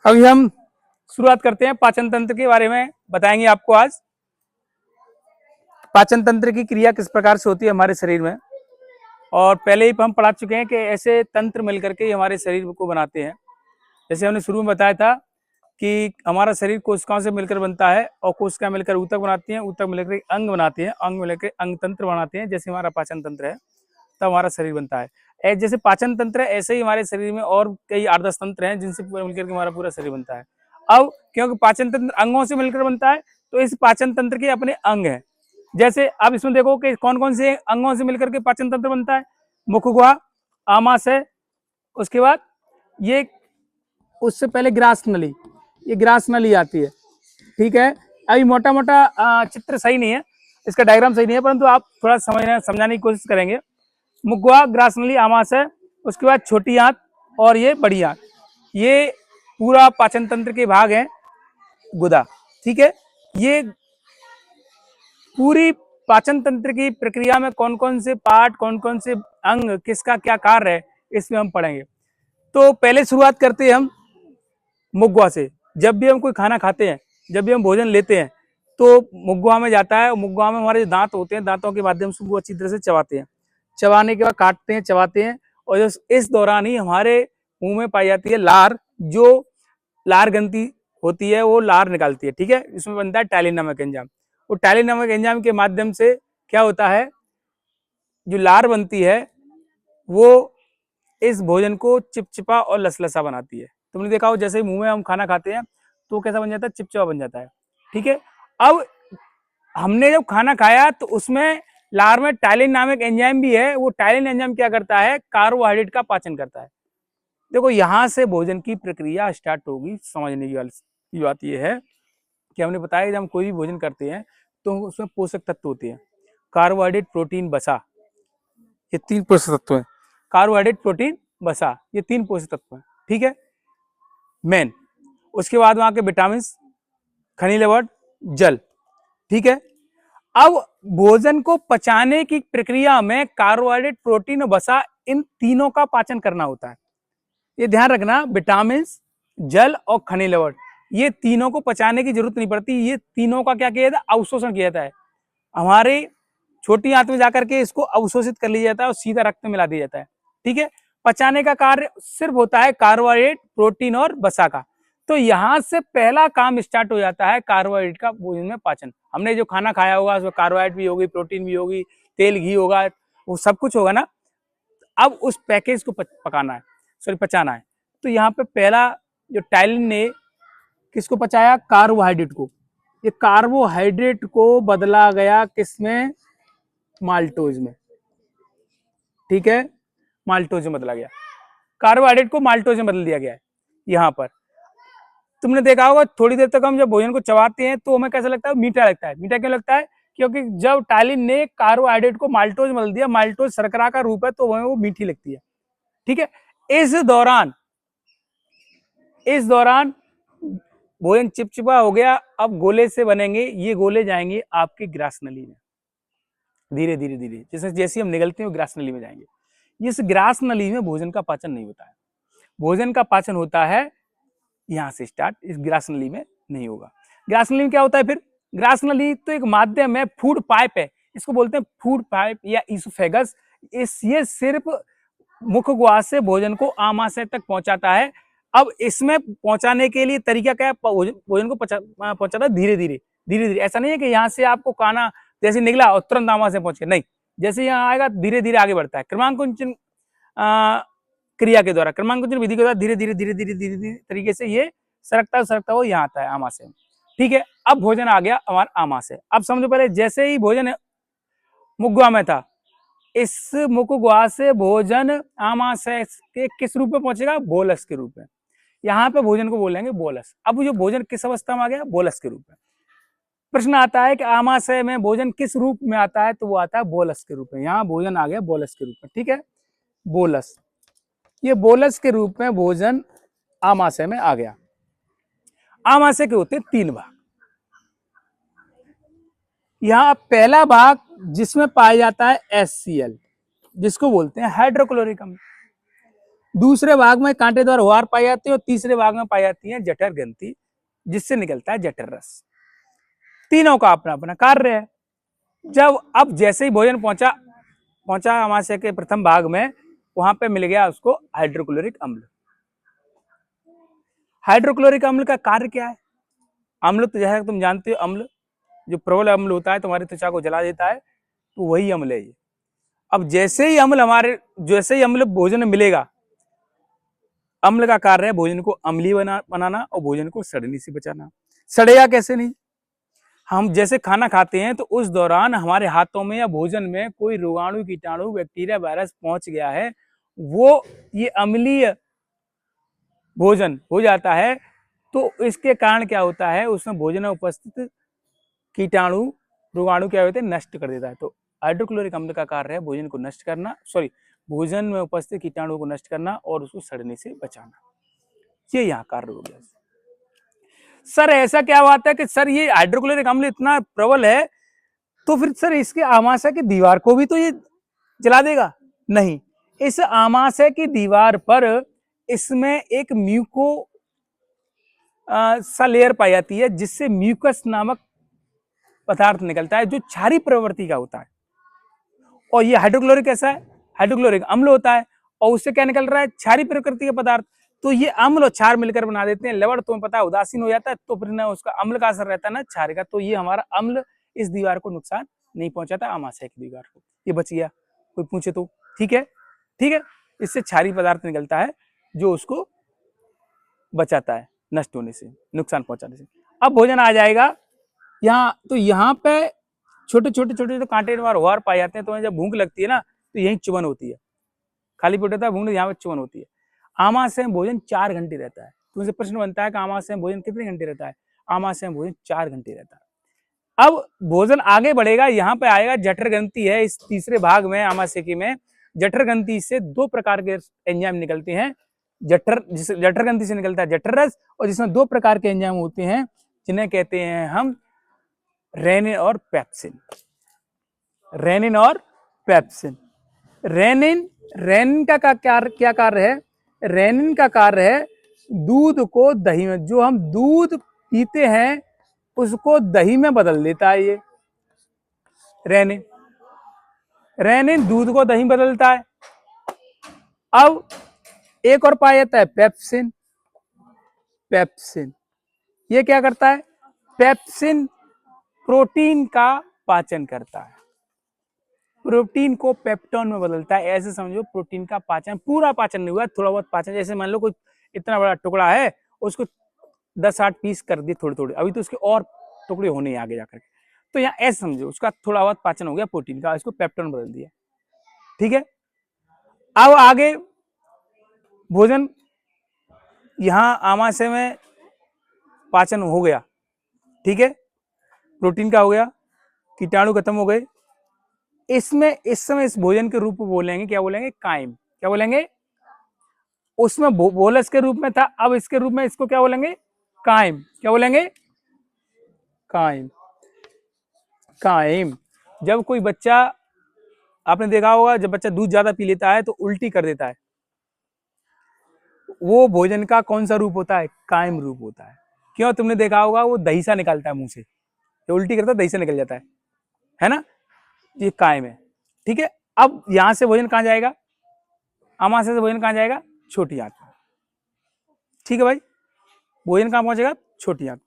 अभी हम शुरुआत करते हैं पाचन तंत्र के बारे में बताएंगे आपको आज। पाचन तंत्र की क्रिया किस प्रकार से होती है हमारे शरीर में, और पहले ही हम पढ़ा चुके हैं कि ऐसे तंत्र मिलकर के हमारे शरीर को बनाते हैं। जैसे हमने शुरू में बताया था कि हमारा शरीर कोशिकाओं से मिलकर बनता है और कोशिकाएं मिलकर ऊतक बनाती हैं, ऊतक मिलकर अंग बनाते हैं, अंग मिलकर अंग तंत्र बनाते हैं। जैसे हमारा पाचन तंत्र है तब हमारा शरीर बनता है। जैसे पाचन तंत्र है ऐसे ही हमारे शरीर में और कई 8-10 तंत्र हैं जिनसे मिलकर के हमारा पूरा शरीर बनता है। अब क्योंकि पाचन तंत्र अंगों से मिलकर बनता है तो इस पाचन तंत्र के अपने अंग हैं। जैसे आप इसमें देखो कि कौन कौन से अंगों से मिलकर के पाचन तंत्र बनता है। मुखगुहा, आमाशय, उसके बाद ये उससे पहले ग्रास नली, ये ग्रास नली आती है। ठीक है, अभी मोटा मोटा चित्र सही नहीं है, इसका डायग्राम सही नहीं है, परंतु आप थोड़ा समझाने की कोशिश करेंगे। मुखगुहा, ग्रास नली, आमाशय, उसके बाद छोटी आंत और ये बड़ी आंत, ये पूरा पाचन तंत्र के भाग हैं। गुदा, ठीक है। ये पूरी पाचन तंत्र की प्रक्रिया में कौन कौन से पार्ट, कौन कौन से अंग, किसका क्या कार्य है, इसमें हम पढ़ेंगे। तो पहले शुरुआत करते हैं हम मुखगुहा से। जब भी हम कोई खाना खाते हैं, जब भी हम भोजन लेते हैं तो मुखगुहा में जाता है। मुखगुहा में हमारे दांत होते हैं, दांतों के माध्यम से वो अच्छी तरह से चबाते हैं, चबाने के बाद काटते हैं, चबाते हैं, और इस दौरान ही हमारे मुंह में पाई जाती है लार, जो लार ग्रंथि होती है वो लार निकालती है। ठीक है, इसमें बनता है टैलिन नामक एंजाइम। वो टैलिन नामक एंजाइम के माध्यम से क्या होता है, जो लार बनती है वो इस भोजन को चिपचिपा और लसलसा बनाती है। तुमने देखा हो जैसे मुंह में हम खाना खाते हैं तो कैसा बन जाता है, चिपचिपा बन जाता है। ठीक है, अब हमने जब खाना खाया तो उसमें लार में टाइलिन नामक एंजाइम भी है। वो टाइलिन एंजाइम क्या करता है, कार्बोहाइड्रेट का पाचन करता है। देखो यहां से भोजन की प्रक्रिया स्टार्ट होगी। समझने की बात यह है कि हमने बताया जब हम कोई भी भोजन करते हैं तो उसमें पोषक तत्व होते हैं, कार्बोहाइड्रेट, प्रोटीन, वसा, ये 3 पोषक तत्व हैं। कार्बोहाइड्रेट, प्रोटीन, वसा, ये 3 पोषक तत्व हैं। ठीक है, मेन। उसके बाद वहां के विटामिन, खनिज लवण, जल। ठीक है, अब भोजन को पचाने की प्रक्रिया में कार्बोहाइड्रेट, प्रोटीन और वसा, इन तीनों का पाचन करना होता है। ये ध्यान रखना, विटामिन, जल और खनिज लवण, ये तीनों को पचाने की जरूरत नहीं पड़ती। ये तीनों का क्या किया जाता है, अवशोषण किया जाता है। हमारे छोटी आंत में जाकर के इसको अवशोषित कर लिया जाता है और सीधा रक्त में मिला दिया जाता है। ठीक है, पचाने का कार्य सिर्फ होता है कार्बोहाइड्रेट, प्रोटीन और वसा का। तो यहां से पहला काम स्टार्ट हो जाता है कार्बोहाइड्रेट का भोजन में पाचन। हमने जो खाना खाया होगा उसमें कार्बोहाइड्रेट भी होगी, प्रोटीन भी होगी, तेल, घी होगा, वो सब कुछ होगा ना। अब उस पैकेज को पकाना है, सॉरी पचाना है। तो यहाँ पे पहला जो टाइलिन ने किसको पचाया, कार्बोहाइड्रेट को। ये कार्बोहाइड्रेट को बदला गया किसमें, माल्टोज में। ठीक है, माल्टोज में बदला गया, कार्बोहाइड्रेट को माल्टोज में बदल दिया गया है। यहाँ पर तुमने देखा होगा थोड़ी देर तक हम जब भोजन को चबाते हैं तो हमें कैसा लगता है, मीठा लगता है। मीठा क्यों लगता है, क्योंकि जब टाइलिन ने कार्बोहाइड्रेट को माल्टोज में बदल दिया, माल्टोज शर्करा का रूप है तो वो मीठी लगती है। ठीक है, इस दौरान भोजन चिपचिपा हो गया। अब गोले से बनेंगे, ये गोले जाएंगे आपकी ग्रास नली में, धीरे धीरे धीरे, जैसे जैसे हम निगलते हैं ग्रास नली में जाएंगे। इस ग्रास नली में भोजन का पाचन नहीं होता है। भोजन का पाचन होता है यहां से स्टार्ट, इस ग्रास नली में नहीं होगा। ग्रास नली में क्या होता है फिर, ग्रास नली तो एक माध्यम है, फूड पाइप है, इसको बोलते हैं फूड पाइप या इसोफेगस। ये सिर्फ मुखगुहा से भोजन को आमाशय तक पहुंचाता है। अब इसमें पहुंचाने के लिए तरीका क्या है, भोजन को पहुंचाता है धीरे धीरे धीरे धीरे। ऐसा नहीं है कि यहाँ से आपको खाना जैसे निकला और तुरंत आमाशय पहुंच गया, नहीं। जैसे यहाँ आएगा धीरे धीरे आगे बढ़ता है, क्रमांकुंचन क्रिया के द्वारा, क्रमांकुंचन विधि के द्वारा धीरे धीरे धीरे धीरे धीरे धीरे तरीके से ये सरकता वो यहाँ आता है आमाशय में। ठीक है, अब भोजन आ गया हमारा आमाशय। अब समझो पहले जैसे ही भोजन मुखगुहा में था, इस मुखगुहा से भोजन आमाशय के किस रूप में पहुंचेगा, बोलस के रूप में। यहाँ पे भोजन को बोलेंगे बोलस। अब जो भोजन किस अवस्था में आ गया, बोलस के रूप में। प्रश्न आता है कि आमाशय में भोजन किस रूप में आता है, तो वो आता है बोलस के रूप में। यहाँ भोजन आ गया बोलस के रूप में। ठीक है, बोलस, ये बोलस के रूप में भोजन आमाशय में आ गया। आमाशय के होते 3 भाग। यहाँ पहला भाग जिसमें पाया जाता है HCl, जिसको बोलते हैं हाइड्रोक्लोरिक अम्ल। दूसरे भाग में कांटेदार हुआर पाई जाती है और तीसरे भाग में पाई जाती है जठर ग्रंथि, जिससे निकलता है जठर रस। तीनों का अपना अपना कार्य है। जब अब जैसे ही भोजन पहुंचा पहुंचा आमाशय के प्रथम भाग में, वहां पे मिल गया उसको हाइड्रोक्लोरिक अम्ल। हाइड्रोक्लोरिक अम्ल का कार्य क्या है? अम्ल तो जैसे तुम जानते हो, अम्ल जो प्रबल अम्ल होता है तुम्हारी त्वचा को जला देता है, तो वही अम्ल है ये। अब जैसे ही अम्ल भोजन में मिलेगा, अम्ल का कार्य है भोजन को अम्लीय बनाना और भोजन को सड़ने से बचाना। सड़ेगा कैसे नहीं? हम जैसे खाना खाते हैं तो उस दौरान हमारे हाथों में या भोजन में कोई रोगाणु, कीटाणु, बैक्टीरिया, वायरस पहुंच गया है, वो ये अम्लीय भोजन हो जाता है। तो इसके कारण क्या होता है, उसमें भोजन में उपस्थित कीटाणु, रोगाणु क्या होते हैं, नष्ट कर देता है। तो हाइड्रोक्लोरिक अम्ल का कार्य है भोजन को नष्ट करना, भोजन में उपस्थित कीटाणु को नष्ट करना और उसको सड़ने से बचाना। ये यहाँ कार्य हो गया। सर ऐसा क्या बात है कि सर ये हाइड्रोक्लोरिक अम्ल इतना प्रबल है, तो फिर सर इसके आमाशय की दीवार को भी तो ये जला देगा? नहीं, इस आमाशय की दीवार पर इसमें एक म्यूको सा लेयर पाई जाती है, जिससे म्यूकस नामक पदार्थ निकलता है जो क्षारीय प्रवृत्ति का होता है। और ये हाइड्रोक्लोरिक कैसा है? हाइड्रोक्लोरिक अम्ल होता है और उससे क्या निकल रहा है? क्षारीय प्रकृति का पदार्थ। तो ये अम्ल और क्षार मिलकर बना देते हैं लवण। तुम्हें पता है उदासीन हो जाता है, तो फिर ना उसका अम्ल का असर रहता है ना क्षार का। तो ये हमारा अम्ल इस दीवार को नुकसान नहीं पहुंचाता, आमाशय की दीवार को, ये बच गया। कोई पूछे तो ठीक है, ठीक है। इससे क्षारीय पदार्थ निकलता है जो उसको बचाता है नष्ट होने से, नुकसान पहुंचाने से। अब भोजन आ जाएगा यहाँ, तो यहाँ पे छोटे छोटे छोटे जो कांटेदार वार पाए जाते हैं। तो जब भूख लगती है ना, तो यही चुबन होती है। खाली पेट होता है, भूख यहाँ पे चुबन होती है। आमाशय में भोजन 4 घंटे रहता है। तुमसे प्रश्न बनता है कि आमाशय में भोजन कितने घंटे रहता है? आमाशय में भोजन 4 घंटे रहता है। अब भोजन आगे बढ़ेगा, यहाँ पे आएगा जठर ग्रंथि है। इस तीसरे भाग में आमाशय की में जठर ग्रंथि से 2 प्रकार के एंजाइम निकलते हैं। जठर ग्रंथि से निकलता है जठर रस, और जिसमें 2 प्रकार के एंजाइम होते हैं, जिन्हें कहते हैं हम रेनिन और पेप्सिन। रेनिन और पेप्सिन। रेनिन का क्या कार्य है? रेनिन का कार्य है दूध को दही में, जो हम दूध पीते हैं उसको दही में बदल देता है ये रेनिन दूध को दही बदलता है। अब एक और पाया जाता है पेप्सिन। ये क्या करता है? पेप्सिन प्रोटीन का पाचन करता है, प्रोटीन को पेप्टोन में बदलता है। ऐसे समझो प्रोटीन का पाचन, पूरा पाचन नहीं हुआ, थोड़ा बहुत पाचन। जैसे मान लो कोई इतना बड़ा टुकड़ा है, उसको 10-8 पीस कर दिए थोड़े थोड़े, अभी तो उसके और टुकड़े होने आगे जाकर के। तो यहाँ ऐसे समझो उसका थोड़ा बहुत पाचन हो गया प्रोटीन का, इसको पेप्टोन बदल दिया, ठीक है। अब आगे भोजन यहाँ आमाशय में पाचन हो गया, ठीक है, प्रोटीन का हो गया, कीटाणु खत्म हो गए। इसमें इस समय इस भोजन के रूप में बोलेंगे, क्या बोलेंगे? काइम। क्या बोलेंगे? उसमें बोलस के रूप में था, अब इसके रूप में इसको क्या बोलेंगे? काइम। क्या बोलेंगे? काइम। काइम। जब कोई बच्चा, आपने देखा होगा, जब बच्चा दूध ज्यादा पी लेता है तो उल्टी कर देता है, वो भोजन का कौन सा रूप होता है? काइम रूप होता है। क्यों? तुमने देखा होगा वो दही सा निकालता है मुंह से, जो उल्टी करता है दही से निकल जाता है ना? ये कायम है, ठीक है। अब यहां से भोजन कहां जाएगा? आमाशय से भोजन कहां जाएगा? छोटी आंत में, ठीक है भाई। भोजन कहां पहुंचेगा? छोटी आंत।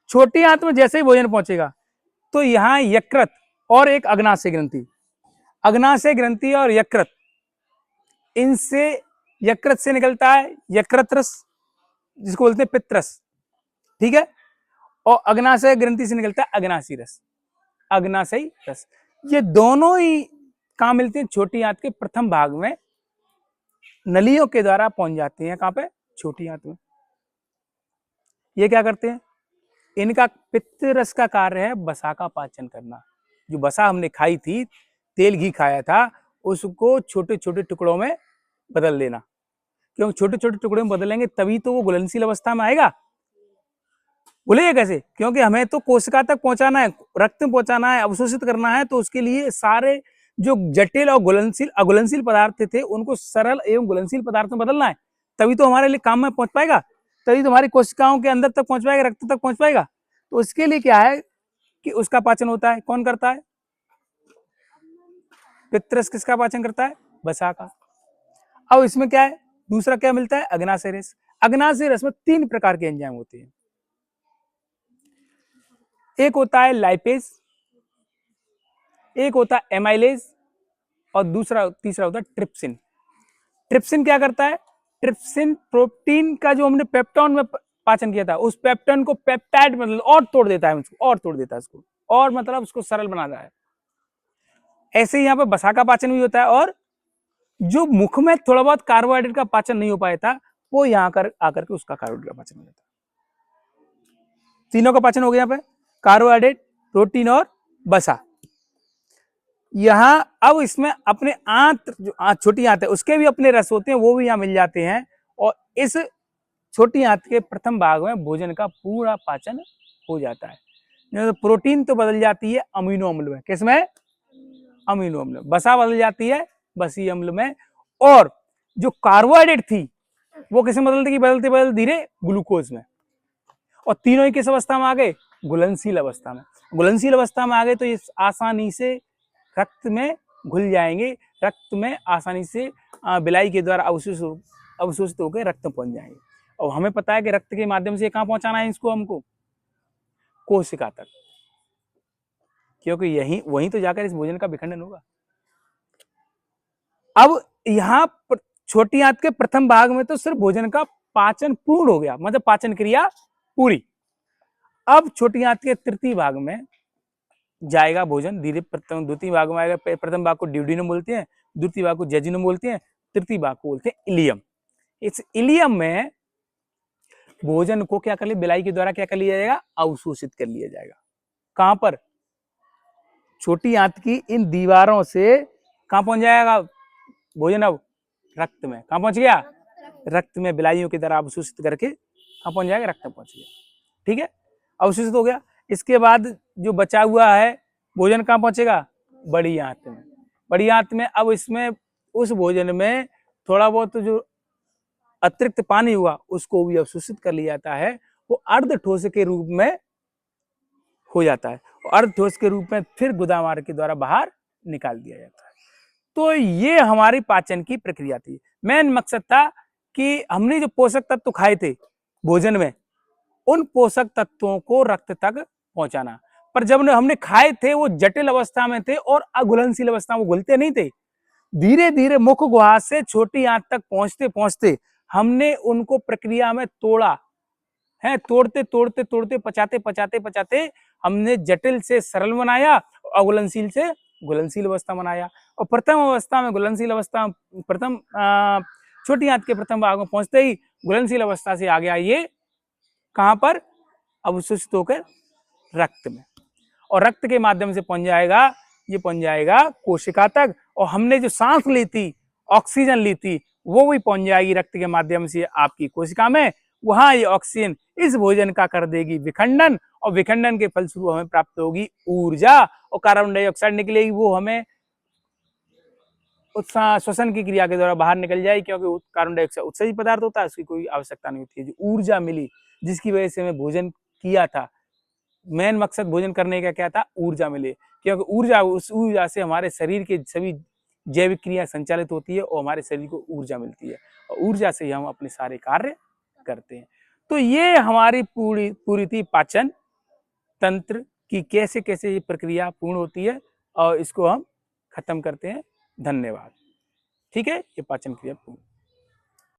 छोटी आंत में जैसे ही भोजन पहुंचेगा, तो यहाँ यकृत और एक अग्नाशय ग्रंथि, अग्नाशय ग्रंथि और यकृत, इनसे यकृत से निकलता है यकृत रस, जिसको बोलते हैं पित्तरस, ठीक है। और अग्नाशय ग्रंथि से निकलता है अग्नाशी रस, अग्नाशयी रस। ये दोनों ही कहां मिलते हैं? छोटी आंत के प्रथम भाग में, नलियों के द्वारा पहुंच जाते हैं। कहां पे? छोटी आंत में। ये क्या करते हैं? इनका पित्त रस का कार्य है वसा का पाचन करना। जो वसा हमने खाई थी, तेल घी खाया था, उसको छोटे छोटे टुकड़ों में बदल देना। क्योंकि छोटे छोटे टुकड़ों में बदलेंगे तभी तो वो घुलनशील अवस्था में आएगा। बोलिए कैसे? क्योंकि हमें तो कोशिका तक पहुंचाना है, रक्त में पहुंचाना है, अवशोषित करना है, तो उसके लिए सारे जो जटिल और घुलनशील अघुलनशील पदार्थ थे उनको सरल एवं घुलनशील पदार्थ में बदलना है, तभी तो हमारे लिए काम में पहुंच पाएगा, तभी तो हमारी कोशिकाओं के अंदर तक पहुंच पाएगा, रक्त तक पहुंच पाएगा। तो उसके लिए क्या है कि उसका पाचन होता है। कौन करता है? पितरस किसका पाचन करता है? वसा का। अब इसमें क्या है, दूसरा क्या मिलता है? अग्नाशय रस। अग्नाशय रस में 3 प्रकार के एंजाइम होते हैं। एक होता है लाइपेज, एक होता है एमाइलेज और तीसरा होता है ट्रिप्सिन। ट्रिप्सिन क्या करता है? ट्रिप्सिन प्रोटीन का जो हमने पेप्टोन में पाचन किया था, उस पेप्टोन को पेप्टाइड मतलब और तोड़ देता है उसको, और तोड़ देता है उसको, और मतलब उसको सरल बनाता है। ऐसे ही यहाँ पे वसा का पाचन भी होता है, और जो मुख में थोड़ा बहुत कार्बोहाइड्रेट का पाचन नहीं हो पाया था, वो यहाँ कर आकर के उसका कार्बोहाइड्रेट का पाचन हो जाता है। तीनों का पाचन हो गया यहाँ पे, कार्बोहाइड्रेट, प्रोटीन और वसा। यहाँ अब इसमें अपने आंत, जो छोटी आंत है उसके भी अपने रस होते हैं, वो भी यहाँ मिल जाते हैं, और इस छोटी आंत के प्रथम भाग में भोजन का पूरा पाचन हो जाता है। तो प्रोटीन तो बदल जाती है अमीनो अम्ल में, किसमें? अमीनो अम्ल। वसा बदल जाती है वसीय अम्ल में, और जो कार्बोहाइड्रेट थी वो किसमें बदलती? बदलते बदलते धीरे ग्लूकोज में। और तीनों ही किस अवस्था में आ गए? घुलनशील अवस्था में। घुलनशील अवस्था में आ गए तो ये आसानी से रक्त में घुल जाएंगे, रक्त में आसानी से बिलाई के द्वारा अवशोषित होकर रक्त में पहुंच जाएंगे। और हमें पता है कि रक्त के माध्यम से कहां पहुंचाना है इसको? हमको कोशिका तक, क्योंकि यही वहीं तो जाकर इस भोजन का विखंडन होगा। अब यहाँ छोटी आंत के प्रथम भाग में तो सिर्फ भोजन का पाचन पूर्ण हो गया, मतलब पाचन क्रिया पूरी। अब छोटी आंत के तृतीय भाग में जाएगा भोजन धीरे, प्रथम द्वितीय भाग में आएगा। प्रथम भाग को ड्यूडिनम बोलते हैं, द्वितीय भाग को जेजुनम बोलते हैं, तृतीय भाग को बोलते हैं इलियम। इस इलियम में भोजन को क्या कर लिया? बिलाई के द्वारा क्या कर लिया जाएगा? अवशोषित कर लिया जाएगा। कहां पर? छोटी आंत की इन दीवारों से कहां पहुंच जाएगा भोजन? अब रक्त में। कहां पहुंच गया? रक्त में बिलाइयों की तरह अवशोषित करके कहां पहुंच जाएगा? रक्त में पहुंच गया। ठीक है, अवशोषित हो गया। इसके बाद जो बचा हुआ है भोजन कहां पहुंचेगा? बड़ी आंत में। बड़ी आंत में अब इसमें उस भोजन में थोड़ा बहुत जो अतिरिक्त पानी हुआ उसको भी अवशोषित कर लिया जाता है, वो अर्ध ठोस के रूप में हो जाता है, अर्ध ठोस के रूप में फिर गुदामार्ग के द्वारा बाहर निकाल दिया जाता है। तो ये हमारी पाचन की प्रक्रिया थी। मेन मकसद था कि हमने जो पोषक तत्व खाए थे भोजन में, उन पोषक तत्वों को रक्त तक पहुंचाना। पर जब हमने खाए थे वो जटिल अवस्था में थे और अघुलनशील अवस्था में घुलते नहीं थे। धीरे धीरे मुख गुहा से छोटी आंत तक पहुंचते पहुंचते हमने उनको प्रक्रिया में तोड़ा है, तोड़ते तोड़ते तोड़ते पचाते पचाते पचाते हमने जटिल से सरल बनाया, अघुलनशील से घुलनशील अवस्था बनाया। और प्रथम अवस्था में घुलनशील अवस्था, प्रथम छोटी आंत के प्रथम भाग में पहुंचते ही घुलनशील अवस्था से आ गया ये कहां पर? अवशोषित होकर रक्त में, और रक्त के माध्यम से पहुंच जाएगा, ये पहुंच जाएगा कोशिका तक। और हमने जो सांस ली थी, ऑक्सीजन ली थी, वो भी पहुंच जाएगी रक्त के माध्यम से आपकी कोशिका में। वहां ये ऑक्सीजन इस भोजन का कर देगी विखंडन, और विखंडन के फलस्वरूप हमें प्राप्त होगी ऊर्जा, और कार्बन डाइऑक्साइड निकलेगी, वो हमें श्वसन की क्रिया के द्वारा बाहर निकल जाएगी, क्योंकि कार्बन डाइऑक्साइड उत्सर्जित पदार्थ होता है, उसकी कोई आवश्यकता नहीं होती है। जो ऊर्जा मिली जिसकी वजह से हमें भोजन किया था, मेन मकसद भोजन करने का क्या था? ऊर्जा मिले, क्योंकि ऊर्जा, उस ऊर्जा से हमारे शरीर के सभी जैविक क्रिया संचालित होती है और हमारे शरीर को ऊर्जा मिलती है, और ऊर्जा से ही हम अपने सारे कार्य करते हैं। तो ये हमारी पूरी थी पाचन तंत्र की कैसे कैसे ये प्रक्रिया पूर्ण होती है, और इसको हम खत्म करते हैं। धन्यवाद। ठीक है, ये पाचन क्रिया पूर्ण।